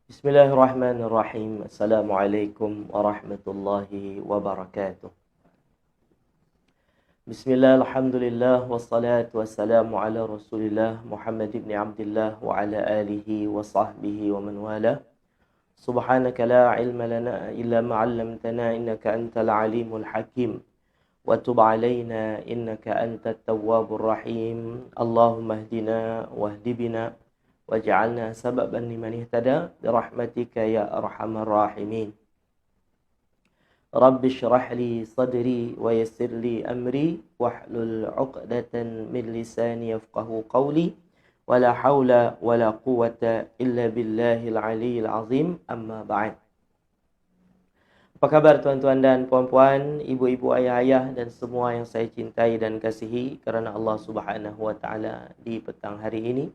Bismillahirrahmanirrahim. Assalamualaikum warahmatullahi wabarakatuh. Bismillah, alhamdulillah, wassalatu wassalamu ala rasulillah Muhammad ibn Abdullah wa ala alihi wa sahbihi wa man wala. Subhanaka la ilma lana illa ma'allamtana innaka antal alimul hakim. Wa tub alayna innaka antat tawwabur rahim. Allahumma hdina wahdi bina waj'alna sababan liman ihtada birahmatika ya arhamar rahimin. Rabbi shrah li sadri wa yassir li amri wahlul 'uqdatan min lisani yafqahu qawli wala haula wala quwwata illa billahil aliyyil azim, amma ba'd. Apa kabar tuan-tuan dan puan-puan, ibu-ibu, ayah-ayah dan semua yang saya cintai dan kasihi kerana Allah Subhanahu wa taala di petang hari ini?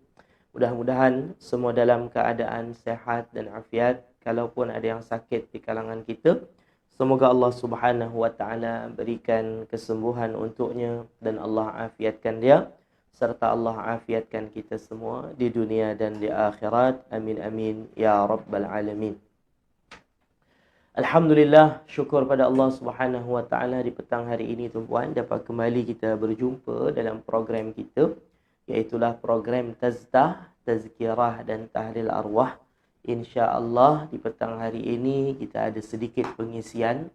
Mudah-mudahan semua dalam keadaan sehat dan afiat. Kalaupun ada yang sakit di kalangan kita, semoga Allah Subhanahu wa taala berikan kesembuhan untuknya dan Allah afiatkan dia, serta Allah afiatkan kita semua di dunia dan di akhirat. Amin amin ya rabbal alamin. Alhamdulillah, syukur pada Allah Subhanahu wa taala di petang hari ini tuan-puan dapat kembali kita berjumpa dalam program kita, iaitulah program tazkirah dan tahlil arwah. Insya-Allah di petang hari ini kita ada sedikit pengisian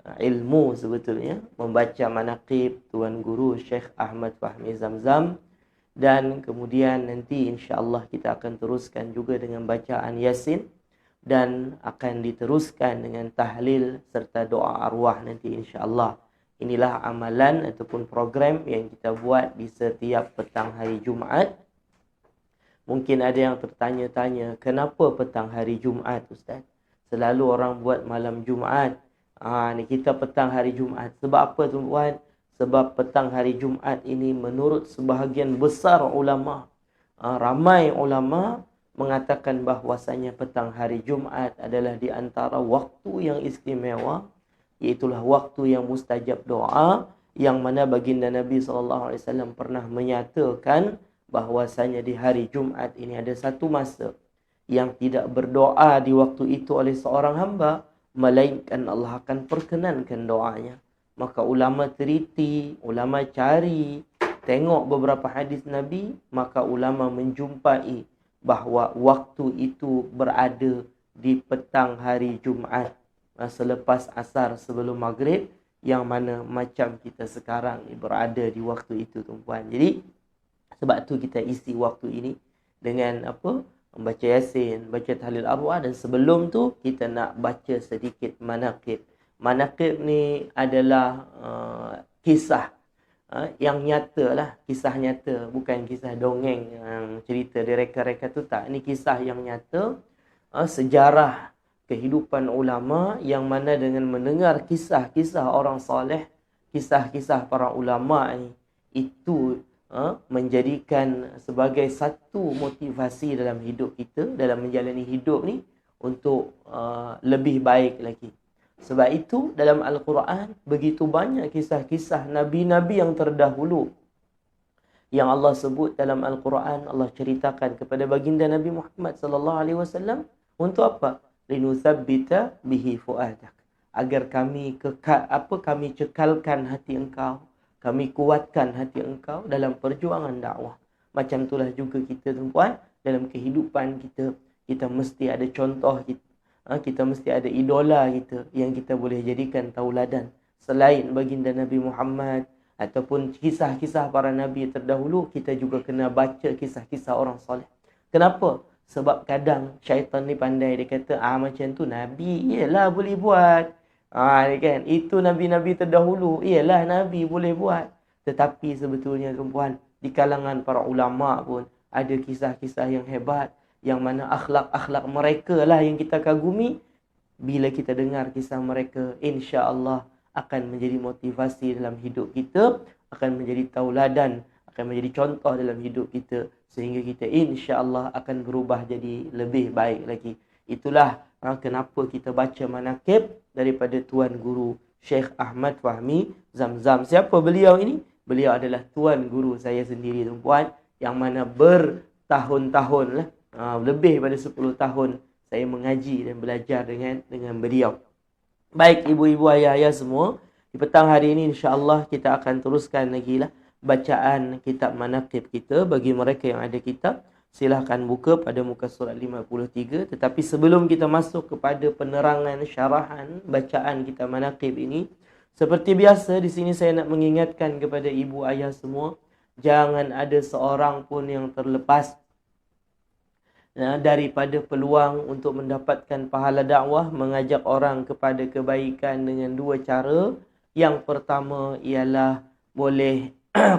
ilmu sebetulnya, membaca manaqib Tuan Guru Syekh Ahmad Fahmi Zamzam, dan kemudian nanti insya-Allah kita akan teruskan juga dengan bacaan Yasin dan akan diteruskan dengan tahlil serta doa arwah nanti insya-Allah. Inilah amalan ataupun program yang kita buat di setiap petang hari Jumaat. Mungkin ada yang tertanya-tanya, kenapa petang hari Jumaat, Ustaz? Selalu orang buat malam Jumaat. Ni kita petang hari Jumaat. Sebab apa tuan-tuan? Sebab petang hari Jumaat ini menurut sebahagian besar ulama, ramai ulama mengatakan bahwasanya petang hari Jumaat adalah di antara waktu yang istimewa, iaitulah waktu yang mustajab doa, yang mana baginda Nabi SAW pernah menyatakan bahwasanya di hari Jumaat ini ada satu masa yang tidak berdoa di waktu itu oleh seorang hamba, melainkan Allah akan perkenankan doanya. Maka ulama teliti, ulama cari, tengok beberapa hadis Nabi, maka ulama menjumpai bahawa waktu itu berada di petang hari Jumaat, selepas asar sebelum maghrib, yang mana macam kita sekarang ni berada di waktu itu tuan-puan. Jadi sebab tu kita isi waktu ini dengan apa? Membaca Yasin, baca tahlil arwah, dan sebelum tu kita nak baca sedikit manaqib. Manaqib ni adalah kisah yang nyata lah, kisah nyata, bukan kisah dongeng yang cerita direka-reka tu, tak. Ini kisah yang nyata, sejarah kehidupan ulama, yang mana dengan mendengar kisah-kisah orang soleh, kisah-kisah para ulama ni, itu menjadikan sebagai satu motivasi dalam hidup kita, dalam menjalani hidup ni untuk lebih baik lagi. Sebab itu dalam Al-Quran begitu banyak kisah-kisah Nabi-Nabi yang terdahulu yang Allah sebut dalam Al-Quran. Allah ceritakan kepada baginda Nabi Muhammad SAW untuk apa? Linuthabbita bihi fuadak, agar kami kami cekalkan hati engkau, kami kuatkan hati engkau dalam perjuangan dakwah. Macam itulah juga kita tuan-puan, dalam kehidupan kita, kita mesti ada contoh kita. Kita mesti ada idola kita yang kita boleh jadikan tauladan. Selain baginda Nabi Muhammad ataupun kisah-kisah para Nabi terdahulu, kita juga kena baca kisah-kisah orang soleh. Kenapa? Sebab kadang syaitan ni pandai, dia kata, macam tu Nabi, iyalah boleh buat. Kan? Itu Nabi-Nabi terdahulu, iyalah Nabi boleh buat. Tetapi sebetulnya tuan-puan, di kalangan para ulama pun ada kisah-kisah yang hebat, yang mana akhlak-akhlak mereka lah yang kita kagumi. Bila kita dengar kisah mereka, insya-Allah akan menjadi motivasi dalam hidup kita, akan menjadi tauladan, akan menjadi contoh dalam hidup kita, sehingga kita insya-Allah akan berubah jadi lebih baik lagi. Itulah kenapa kita baca manaqib daripada Tuan Guru Syekh Ahmad Fahmi Zamzam. Siapa beliau ini? Beliau adalah Tuan Guru saya sendiri tuan-puan, yang mana bertahun-tahun lah, lebih pada 10 tahun saya mengaji dan belajar dengan beliau. Baik ibu-ibu, ayah-ayah semua, di petang hari ini insya-Allah kita akan teruskan lagi lah bacaan kitab manaqib kita. Bagi mereka yang ada kitab, silahkan buka pada muka surat 53. Tetapi sebelum kita masuk kepada penerangan syarahan bacaan kitab manaqib ini, seperti biasa di sini saya nak mengingatkan kepada ibu ayah semua, jangan ada seorang pun yang terlepas daripada peluang untuk mendapatkan pahala dakwah, mengajak orang kepada kebaikan dengan dua cara. Yang pertama ialah boleh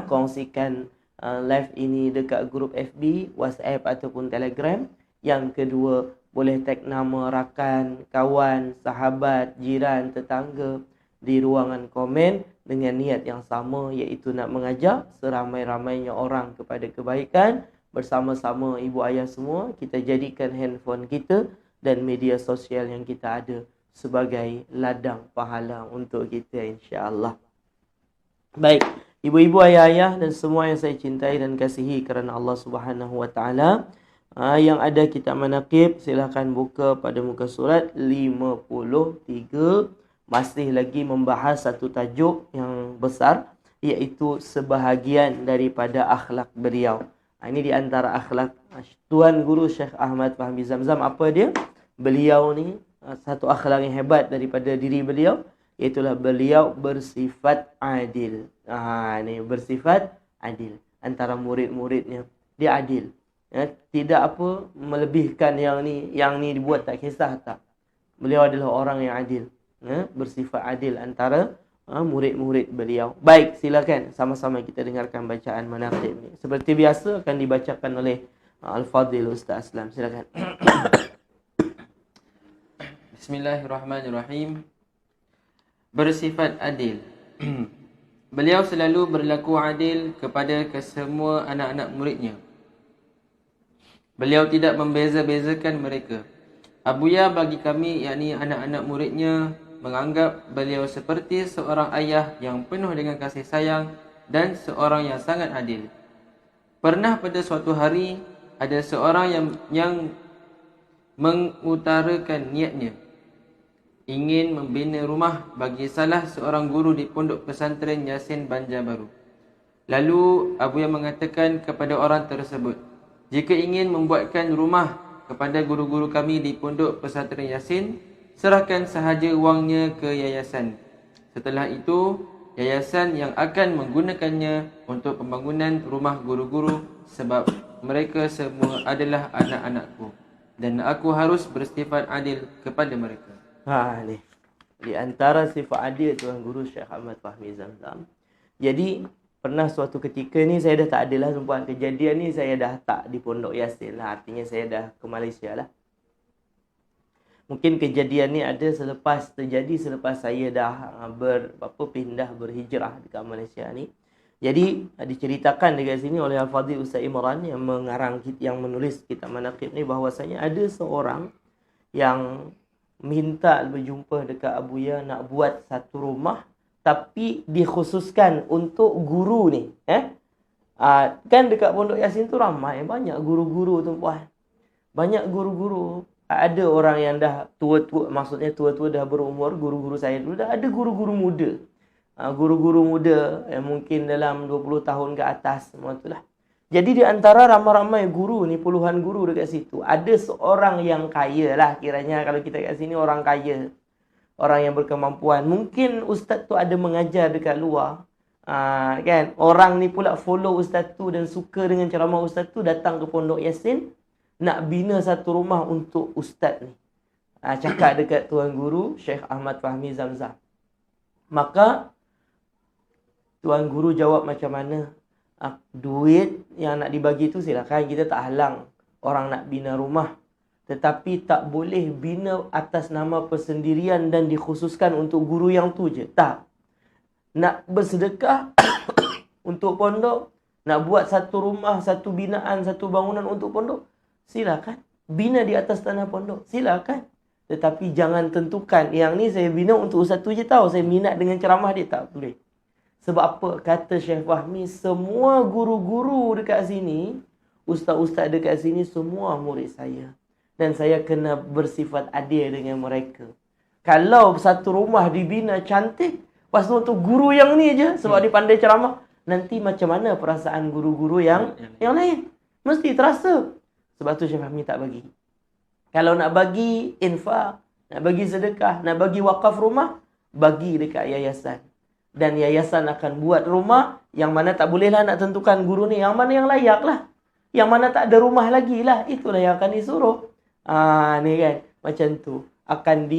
kongsikan live ini dekat grup FB, WhatsApp ataupun Telegram. Yang kedua, boleh tag nama rakan, kawan, sahabat, jiran, tetangga di ruangan komen dengan niat yang sama, iaitu nak mengajak seramai-ramainya orang kepada kebaikan. Bersama-sama ibu ayah semua, kita jadikan handphone kita dan media sosial yang kita ada sebagai ladang pahala untuk kita, insya-Allah. Baik, ibu-ibu, ayah-ayah dan semua yang saya cintai dan kasihi kerana Allah Subhanahu wa taala, yang ada kitab manaqib, silakan buka pada muka surat 53. Masih lagi membahas satu tajuk yang besar, iaitu sebahagian daripada akhlak beliau. Ini di antara akhlak Tuan Guru Syekh Ahmad Fahmi Zamzam. Apa dia? Beliau ni satu akhlak yang hebat daripada diri beliau, iaitulah beliau bersifat adil. Ni bersifat adil antara murid-muridnya. Dia adil. Tidak apa melebihkan yang ni dibuat tak kisah, tak. Beliau adalah orang yang adil. Bersifat adil antara murid-murid beliau. Baik, silakan sama-sama kita dengarkan bacaan manaqib ni. Seperti biasa akan dibacakan oleh Al-Fadhil Ustaz Aslam. Silakan. Bismillahirrahmanirrahim. Bersifat adil. Beliau selalu berlaku adil kepada kesemua anak-anak muridnya. Beliau tidak membeza-bezakan mereka. Abuya bagi kami, yakni anak-anak muridnya, menganggap beliau seperti seorang ayah yang penuh dengan kasih sayang dan seorang yang sangat adil. Pernah pada suatu hari, ada seorang yang mengutarakan niatnya ingin membina rumah bagi salah seorang guru di pondok pesantren Yasin Banjarbaru. Lalu Abuya mengatakan kepada orang tersebut, jika ingin membuatkan rumah kepada guru-guru kami di pondok pesantren Yasin, serahkan sahaja wangnya ke yayasan. Setelah itu, yayasan yang akan menggunakannya untuk pembangunan rumah guru-guru, sebab mereka semua adalah anak-anakku dan aku harus bersifat adil kepada mereka. Ni di antara sifat adil Tuan Guru Syekh Ahmad Fahmi Zamzam. Jadi pernah suatu ketika ni saya dah tak ada lah sempat kejadian ni, saya dah tak di Pondok Yasin lah, artinya saya dah ke Malaysia lah. Mungkin kejadian ni ada selepas saya dah pindah berhijrah dekat Malaysia ni. Jadi diceritakan dekat sini oleh Al-Fadhil Ustaz Imran yang menulis kitab manaqib ni, bahawasanya ada seorang yang minta berjumpa dekat Abuya nak buat satu rumah, tapi dikhususkan untuk guru ni. Kan dekat Pondok Yasin tu ramai, banyak guru-guru tu puan. Banyak guru-guru. Ada orang yang dah tua-tua, maksudnya tua-tua dah berumur, guru-guru saya dulu dah ada guru-guru muda. Guru-guru muda yang mungkin dalam 20 tahun ke atas, semua itulah. Jadi di antara ramai-ramai guru ni, puluhan guru dekat situ, ada seorang yang kaya lah kiranya, kalau kita kat sini orang kaya, orang yang berkemampuan. Mungkin ustaz tu ada mengajar dekat luar, kan? Orang ni pula follow ustaz tu dan suka dengan ceramah ustaz tu, datang ke Pondok Yasin nak bina satu rumah untuk ustaz ni. Cakap dekat Tuan Guru Syekh Ahmad Fahmi Zamzam. Maka Tuan Guru jawab macam mana? Duit yang nak dibagi tu silakan, kita tak halang orang nak bina rumah. Tetapi tak boleh bina atas nama persendirian dan dikhususkan untuk guru yang tu je. Tak. Nak bersedekah untuk pondok, nak buat satu rumah, satu binaan, satu bangunan untuk pondok, silakan. Bina di atas tanah pondok, silakan. Tetapi jangan tentukan, yang ni saya bina untuk ustaz tu je tahu, saya minat dengan ceramah dia, tak boleh. Sebab apa? Kata Syekh Fahmi, semua guru-guru dekat sini, ustaz-ustaz dekat sini, semua murid saya. dan saya kena bersifat adil dengan mereka. Kalau satu rumah dibina cantik, lepas tu untuk guru yang ni je, sebab dia pandai ceramah, nanti macam mana perasaan guru-guru yang lain? Mesti terasa. Sebab tu Syekh Fahmi tak bagi. Kalau nak bagi infak, nak bagi sedekah, nak bagi wakaf rumah, bagi dekat yayasan. Dan yayasan akan buat rumah yang mana tak bolehlah nak tentukan guru ni, yang mana yang layak lah. Yang mana tak ada rumah lagi lah, itulah yang akan disuruh. Ni kan, macam tu. Akan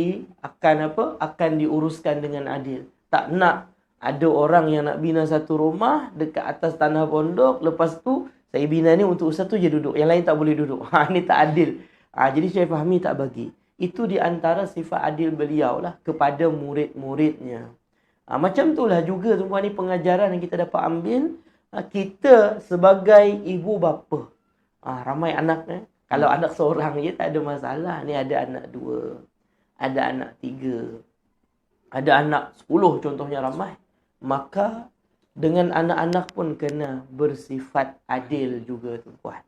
diuruskan dengan adil. Tak nak ada orang yang nak bina satu rumah dekat atas tanah pondok, lepas tu saya bina ni untuk ustaz tu je duduk, yang lain tak boleh duduk. Ni tak adil. Jadi Syekh Fahmi tak bagi. Itu di antara sifat adil beliau lah kepada murid-muridnya. Macam itulah juga tuan ni pengajaran yang kita dapat ambil. Kita sebagai ibu bapa, ramai anak Kalau anak seorang je tak ada masalah. Ni ada anak 2, ada anak 3, ada anak 10 contohnya ramai. Maka dengan anak-anak pun kena bersifat adil juga tuan.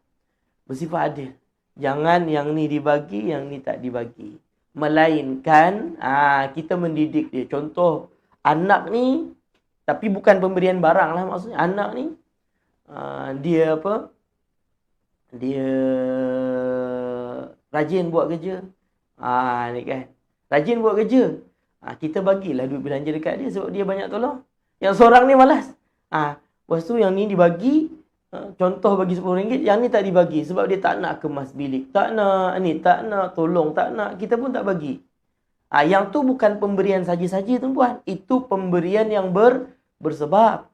Bersifat adil. Jangan yang ni dibagi, yang ni tak dibagi. Melainkan kita mendidik dia. Contoh, anak ni, tapi bukan pemberian barang lah maksudnya. Anak ni, dia apa? Dia rajin buat kerja. Ni kan. Rajin buat kerja. Kita bagilah duit belanja dekat dia sebab dia banyak tolong. Yang seorang ni malas. Lepas tu yang ni dibagi, contoh bagi RM10, yang ni tak dibagi sebab dia tak nak kemas bilik, tak nak ni, tak nak tolong, tak nak, kita pun tak bagi. Yang tu bukan pemberian saja-saja tuan-puan, itu pemberian yang bersebab.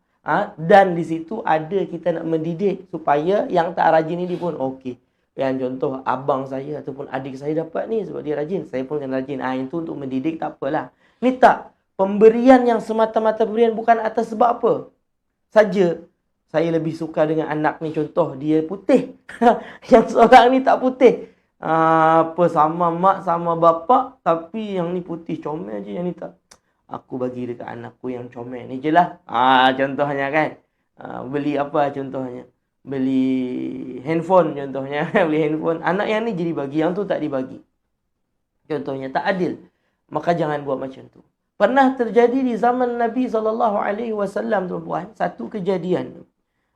Dan di situ ada kita nak mendidik supaya yang tak rajin ni pun okey. Yang contoh abang saya ataupun adik saya dapat ni sebab dia rajin, saya pun kena rajin. Itu untuk mendidik, tak apalah. Ni tak pemberian yang semata-mata pemberian bukan atas sebab apa saja. Saya lebih suka dengan anak ni, contoh dia putih. Yang seorang ni tak putih. Sama mak sama bapak, tapi yang ni putih comel je, yang ni tak. Aku bagi dekat anakku yang comel ni je lah. Contohnya kan. Beli apa contohnya? Beli handphone contohnya. Beli handphone. Anak yang ni jadi bagi, yang tu tak dibagi. Contohnya tak adil. Maka jangan buat macam tu. Pernah terjadi di zaman Nabi SAW tuan-puan, satu kejadian.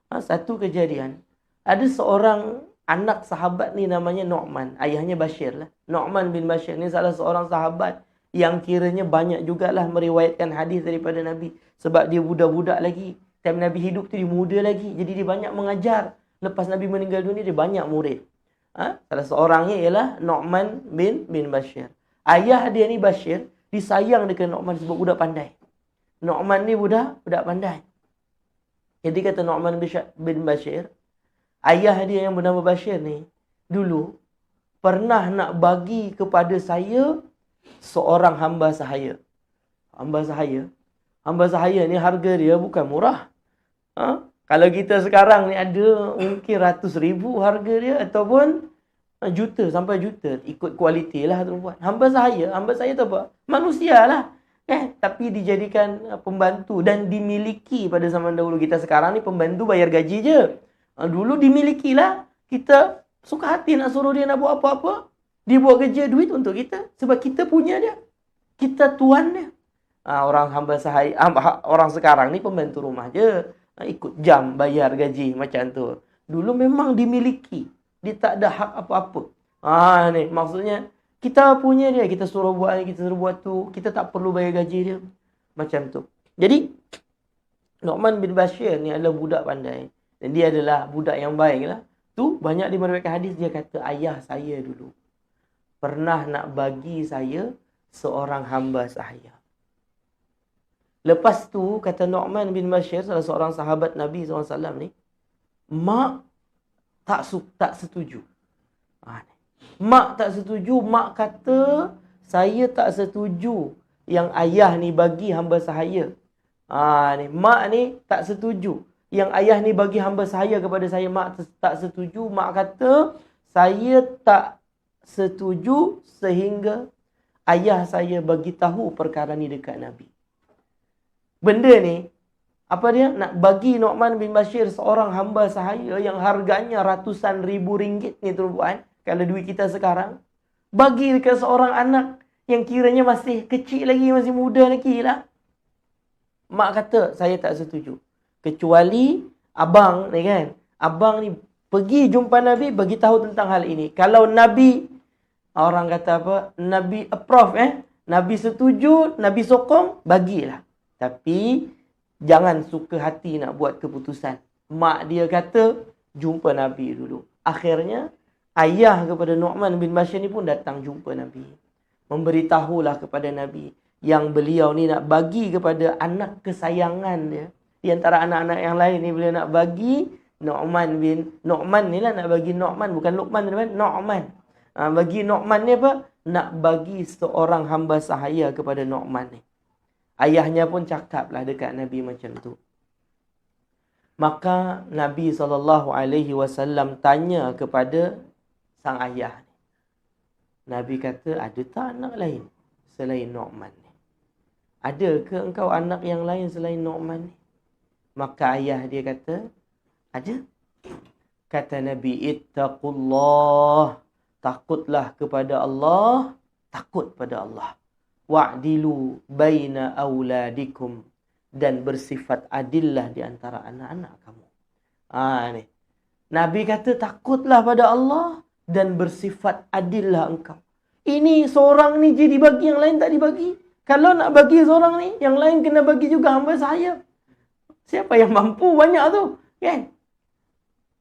Satu kejadian. Ada seorang anak sahabat ni namanya Nu'man. Ayahnya Bashir lah. Nu'man bin Bashir ni salah seorang sahabat yang kiranya banyak jugalah meriwayatkan hadis daripada Nabi. Sebab dia budak-budak lagi. Time Nabi hidup tu dia muda lagi. Jadi dia banyak mengajar. Lepas Nabi meninggal dunia dia banyak murid. Salah seorangnya ialah Nu'man bin Bashir. Ayah dia ni Bashir disayang dengan Nu'man sebab budak pandai. Nu'man ni budak pandai. Jadi kata Nu'man bin Bashir, ayah dia yang bernama Bashir ni, dulu pernah nak bagi kepada saya seorang hamba sahaya. Hamba sahaya ni harga dia bukan murah. Kalau kita sekarang ni ada mungkin ratus ribu harga dia ataupun juta sampai juta. Ikut kualiti lah tuan-puan. Hamba sahaya tu apa? Manusia lah. Tapi dijadikan pembantu dan dimiliki pada zaman dahulu. Kita sekarang ni pembantu bayar gaji je. Dulu dimiliki lah. Kita suka hati nak suruh dia nak buat apa-apa. Dia buat kerja duit untuk kita. Sebab kita punya dia. Kita tuan dia. Orang hamba sahaya, orang sekarang ni pembantu rumah je. Ikut jam bayar gaji macam tu. Dulu memang dimiliki. Dia tak ada hak apa-apa. Ni maksudnya kita punya dia, kita suruh buat ni, kita suruh buat tu, kita tak perlu bayar gaji dia. Macam tu. Jadi Nu'man bin Bashir ni adalah budak pandai dan dia adalah budak yang baik lah. Tu banyak di meriwayatkan hadis, dia kata ayah saya dulu pernah nak bagi saya seorang hamba sahaya. Lepas tu kata Nu'man bin Bashir, salah seorang sahabat Nabi SAW ni, mak tak setuju. Mak tak setuju. Mak kata saya tak setuju yang ayah ni bagi hamba sahaya. Mak ni tak setuju yang ayah ni bagi hamba sahaya kepada saya. Mak tak setuju. Mak kata saya tak setuju sehingga ayah saya bagi tahu perkara ni dekat Nabi. Benda ni apa dia? Nak bagi Nu'man bin Bashir seorang hamba sahaya yang harganya ratusan ribu ringgit ni tuan-puan. Kalau duit kita sekarang, Bagi dekat seorang anak yang kiranya masih kecil lagi, masih muda lagi lah. Mak kata, saya tak setuju. Kecuali abang ni kan. Abang ni pergi jumpa Nabi, bagi tahu tentang hal ini. Kalau Nabi, orang kata apa? Nabi approve Nabi setuju, Nabi sokong, bagilah. Tapi jangan suka hati nak buat keputusan. Mak dia kata, jumpa Nabi dulu. Akhirnya, ayah kepada Nu'man bin Bashir ni pun datang jumpa Nabi. Memberitahulah kepada Nabi yang beliau ni nak bagi kepada anak kesayangan dia. Di antara anak-anak yang lain ni beliau nak bagi Nu'man ni lah nak bagi Nu'man, bukan Luqman, Nu'man. Bagi Nu'man ni apa? Nak bagi seorang hamba sahaya kepada Nu'man ni. Ayahnya pun cakaplah dekat Nabi macam tu. Maka Nabi SAW tanya kepada sang ayah ni. Nabi kata, ada tak anak lain selain Nu'man ni? Ada ke engkau anak yang lain selain Nu'man ni? Maka ayah dia kata, ada. Kata Nabi, ittaqullah. Takutlah kepada Allah. Takut pada Allah. Wa'dilu baina awladikum. Dan bersifat adillah di antara anak-anak kamu. Ni. Nabi kata, takutlah pada Allah. Dan bersifat adillah engkau. Ini seorang ni je dibagi, yang lain tak dibagi. Kalau nak bagi seorang ni, yang lain kena bagi juga hamba sahaya. Siapa yang mampu banyak tu, kan?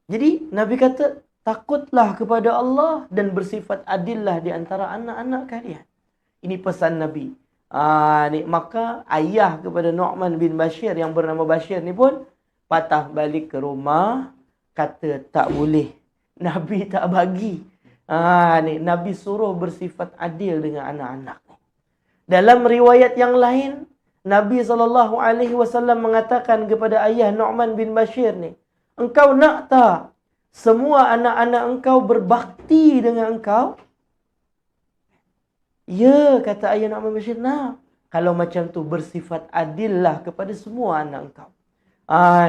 Jadi Nabi kata, takutlah kepada Allah dan bersifat adillah di antara anak-anak kalian. Ini pesan Nabi. Maka ayah kepada Nu'man bin Bashir yang bernama Bashir ni pun patah balik ke rumah, kata tak boleh. Nabi tak bagi. Nabi suruh bersifat adil dengan anak-anak ni. Dalam riwayat yang lain, Nabi SAW mengatakan kepada ayah Nu'man bin Bashir ni, engkau nak tak semua anak-anak engkau berbakti dengan engkau? Ya, kata ayah Nu'man bin Bashir, nak. Kalau macam tu bersifat adillah kepada semua anak engkau.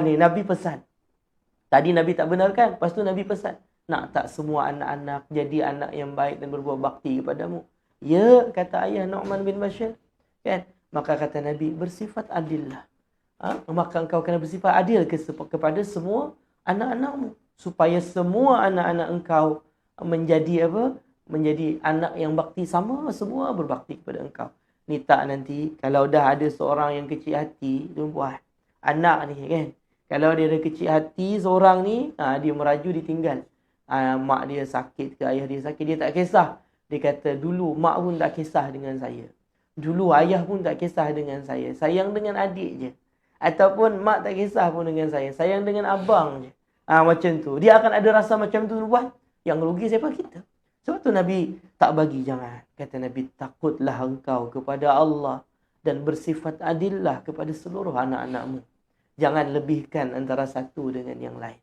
Ni Nabi pesan. Tadi Nabi tak benarkan, lepas tu Nabi pesan. Nak tak semua anak-anak jadi anak yang baik dan berbuat bakti kepadamu? Ya, kata ayah Nu'man bin Bashir. Kan? Maka kata Nabi, bersifat adillah. Maka engkau kena bersifat adil kepada semua anak-anakmu. Supaya semua anak-anak engkau menjadi apa? Menjadi anak yang bakti sama, semua berbakti kepada engkau. Ni tak nanti, kalau dah ada seorang yang kecil hati, tuan-puan, anak ni kan, kalau dia ada kecil hati, seorang ni, dia meraju, ditinggal. Mak dia sakit ke ayah dia sakit, dia tak kisah. Dia kata, dulu mak pun tak kisah dengan saya. Dulu ayah pun tak kisah dengan saya. Sayang dengan adik je. Ataupun mak tak kisah pun dengan saya. Sayang dengan abang je. Macam tu. Dia akan ada rasa macam tu buat. Yang rugi siapa? Kita. Sebab tu Nabi tak bagi, jangan. Kata Nabi, takutlah engkau kepada Allah. Dan bersifat adillah kepada seluruh anak-anakmu. Jangan lebihkan antara satu dengan yang lain.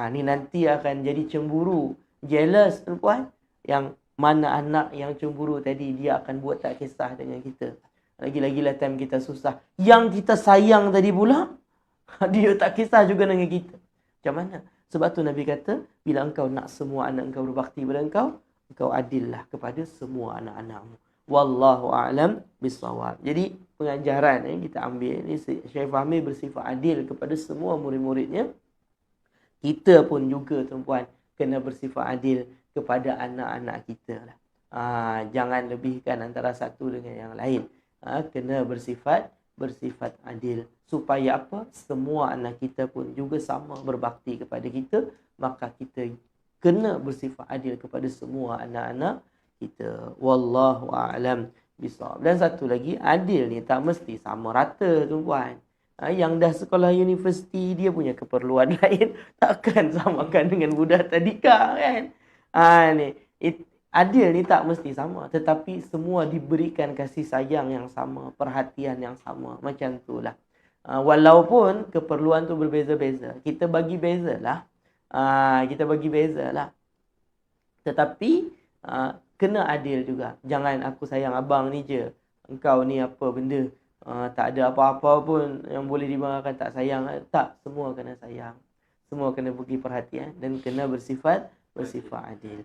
Ni nanti akan jadi cemburu. Jealous, tuan-puan. Yang mana anak yang cemburu tadi, dia akan buat tak kisah dengan kita. Lagi-lagi lah time kita susah. Yang kita sayang tadi pula, dia tak kisah juga dengan kita. Macam mana? Sebab tu Nabi kata, bila engkau nak semua anak engkau berbakti pada engkau, engkau adillah kepada semua anak-anakmu. Wallahu a'lam bissawab. Jadi, pengajaran yang kita ambil ni, Syekh Fahmi bersifat adil kepada semua murid-muridnya. Kita pun juga, tuan-puan, kena bersifat adil kepada anak-anak kita lah. Jangan lebihkan antara satu dengan yang lain. Kena bersifat adil. Supaya apa? Semua anak kita pun juga sama berbakti kepada kita. Maka kita kena bersifat adil kepada semua anak-anak kita. Wallahu a'lam bishawab. Dan satu lagi, adil ni tak mesti sama rata, tuan-puan. Yang dah sekolah universiti, dia punya keperluan lain. Takkan samakan dengan budak tadika, kan? Adil ni tak mesti sama. Tetapi semua diberikan kasih sayang yang sama. Perhatian yang sama. Macam tu lah. Walaupun keperluan tu berbeza-beza. Kita bagi beza lah. Tetapi kena adil juga. Jangan aku sayang abang ni je. Engkau ni apa benda. Tak ada apa-apa pun yang boleh dimarahkan, tak sayang. Tak. Semua kena sayang. Semua kena bagi perhatian. Dan kena bersifat adil.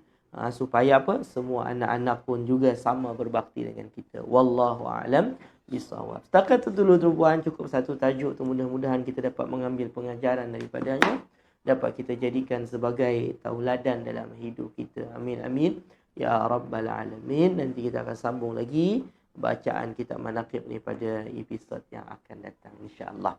supaya apa? Semua anak-anak pun juga sama berbakti dengan kita. Wallahu a'lam bisawab. Setakat itu dulu tuan-puan, cukup satu tajuk tu, mudah-mudahan kita dapat mengambil pengajaran daripadanya, dapat kita jadikan sebagai tauladan dalam hidup kita. Amin amin ya rabbal alamin. Nanti kita akan sambung lagi bacaan kitab manaqib ni pada episod yang akan datang, insya-Allah.